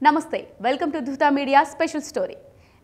నమస్తే welcome to Dhruta media special story.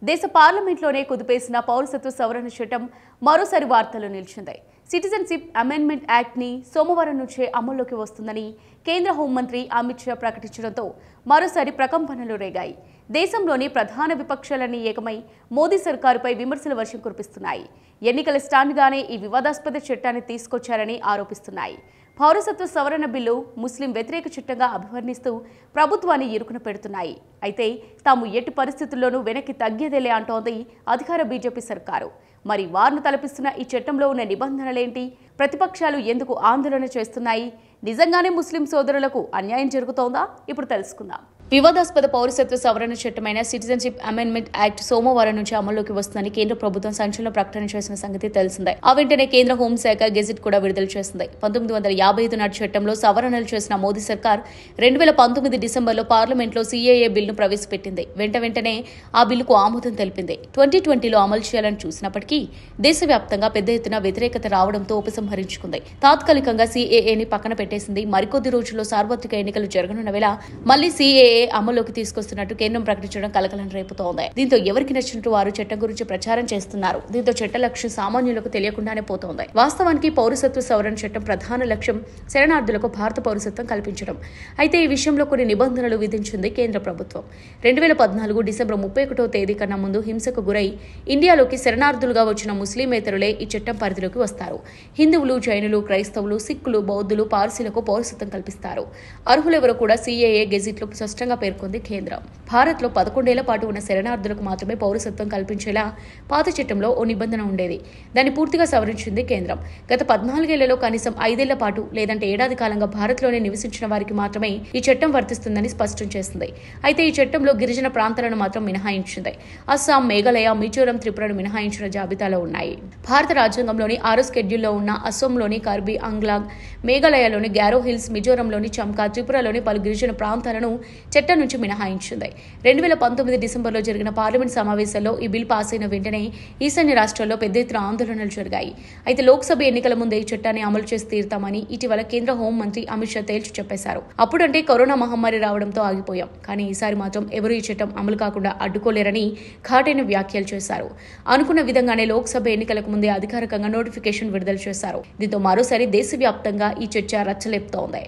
దేశ పార్లమెంట్లోనే కుదిపేసిన పౌరసత్వ సవరణ చట్టం మరోసారి వార్తల్లో నిలిచింది. సిటిజన్షిప్ అమెండ్మెంట్ యాక్ట్ ని సోమవారం నుంచే అమల్లోకి వస్తుందని కేంద్ర హోంమంత్రి అమిత్ షా ప్రకటించడంతో మరోసారి ప్రకంపనలు రేగాయి. దేశంలోని ప్రధాన విపక్షాలన్నీ ఏకమై మోదీ సర్కారుపై విమర్శల వర్షం కురిపిస్తున్నాయి. ఎన్నికల స్టాండ్గానే ఈ వివాదాస్పద చట్టాన్ని తీసుకొచ్చారని ఆరోపిస్తున్నాయి. పౌరసత్వ సవరణ బిల్లు ముస్లిం వ్యతిరేక చట్టంగా అభివర్ణిస్తూ ప్రభుత్వాన్ని ఇరుకున పెడుతున్నాయి. అయితే తాము ఎట్టి పరిస్థితుల్లోనూ వెనక్కి తగ్గేదేలే అంటోంది అధికార బీజేపీ సర్కారు. మరి వారిని తలపిస్తున్న ఈ చట్టంలో ఉన్న నిబంధనలేంటి? ప్రతిపక్షాలు ఎందుకు ఆందోళన చేస్తున్నాయి? నిజంగానే ముస్లిం సోదరులకు అన్యాయం జరుగుతోందా? ఇప్పుడు తెలుసుకుందాం. వివాదాస్పద పౌరసత్వ సవరణ చట్టమైన సిటిజన్షిప్ అమెండ్మెంట్ యాక్ట్ సోమవారం నుంచి అమల్లోకి వస్తుందని కేంద్ర ప్రభుత్వం సంచలన ప్రకటన చేసిన సంగతి తెలిసిందే. ఆ వెంటనే కేంద్ర హోంశాఖ గెజిట్ కూడా విడుదల చేసింది. 1955 నాటి చట్టంలో సవరణలు చేసిన మోదీ సర్కార్ 2019 డిసెంబర్లో పార్లమెంట్లో సిఏఏ బిల్లును ప్రవేశపెట్టింది. వెంటనే ఆ బిల్లుకు ఆమోదం తెలిపింది. 2020లో అమలు చేయాలని చూసినప్పటికీ దేశవ్యాప్తంగా పెద్ద ఎత్తున వ్యతిరేకత రావడంతో ఉపసంహరించుకుంది. తాత్కాలికంగా సిఏఏని పక్కన పెట్టేసింది. మరికొద్ది రోజుల్లో సార్వత్రిక ఎన్నికలు జరగనున్న వేళ మళ్లీ సిఏఏ అమల్లోకి తీసుకొస్తున్నట్టు కేంద్రం ప్రకటించడం కలకలం రేపుతోంది. దీంతో ఎవరికి నచ్చినట్టు వారు చట్టం గురించి ప్రచారం చేస్తున్నారు. దీంతో చట్ట లక్ష్యం సామాన్యులకు తెలియకుండానే పోతోంది. వాస్తవానికి పౌరసత్వ సవరణ చట్టం ప్రధాన లక్ష్యం శరణార్థులకు భారత పౌరసత్వం కల్పించడం. అయితే ఈ విషయంలో కొన్ని నిబంధనలు విధించింది కేంద్ర ప్రభుత్వం. 2014 డిసెంబర్ 31వ తేదీ కన్నా ముందు హింసకు గురై ఇండియాలోకి శరణార్థులుగా వచ్చిన ముస్లిమేతరులే ఈ చట్టం పరిధిలోకి వస్తారు. హిందువులు, జైనులు, క్రైస్తవులు, సిక్కులు, బౌద్ధులు, పార్సీలకు పౌరసత్వం కల్పిస్తారు. అర్హులెవరో కూడా సిఏఏ గెజిట్లో స్పష్టంగా పేర్కొంది కేంద్రం. భారత్లో 11 ఏళ్ల పాటు ఉన్న శరణార్థులకు మాత్రమే పౌరసత్వం కల్పించేలా పాత చట్టంలో ఓ నిబంధన ఉండేది. దాన్ని పూర్తిగా సవరించింది కేంద్రం. గత 14 ఏళ్లలో కనీసం 5 ఏళ్ల పాటు లేదంటే ఏడాది కాలంగా భారత్లోనే నివసించిన వారికి మాత్రమే ఈ చట్టం వర్తిస్తుందని స్పష్టం చేసింది. అయితే ఈ చట్టంలో గిరిజన ప్రాంతాలను మాత్రం మినహాయించింది. అస్సాం, మేఘాలయ, మిజోరం, త్రిపురను మినహాయించిన జాబితాలో ఉన్నాయి. భారత రాజ్యాంగంలోని 6వ షెడ్యూల్లో ఉన్న అస్సాంలోని కార్బీ ఆంగ్లాంగ్, మేఘాలయలోని గ్యారో హిల్స్, మిజోరంలోని చంకా, త్రిపురలోని పలు గిరిజన ప్రాంతాలను చట్టం నుంచి మినహాయించింది. 2019 డిసెంబర్లో జరిగిన పార్లమెంట్ సమావేశాల్లో ఈ బిల్ పాస్ అయిన వెంటనే ఈశాన్య రాష్ట్రాల్లో పెద్ద ఎత్తున ఆందోళనలు జరిగాయి. అయితే లోక్సభ ఎన్నికల ముందే ఈ చట్టాన్ని అమలు చేసి తీరుతామని ఇటీవల కేంద్ర హోంమంత్రి అమిత్ షా తేల్చి చెప్పేశారు. అప్పుడంటే కరోనా మహమ్మారి రావడంతో ఆగిపోయాం, కానీ ఈసారి మాత్రం ఎవరూ ఈ చట్టం అమలు కాకుండా అడ్డుకోలేరని ఘాటైన వ్యాఖ్యలు చేశారు. అనుకున్న విధంగానే లోక్సభ ఎన్నికలకు ముందే అధికారికంగా నోటిఫికేషన్ విడుదల చేశారు. దీంతో మరోసారి దేశవ్యాప్తంగా ఈ చర్చ రచ్చలేపుతోంది.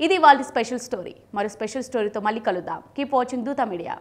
ఇది వాళ్ళ స్పెషల్ స్టోరీ. మరో స్పెషల్ స్టోరీతో మళ్ళీ కలుద్దాం. Keep watching Dhruta media.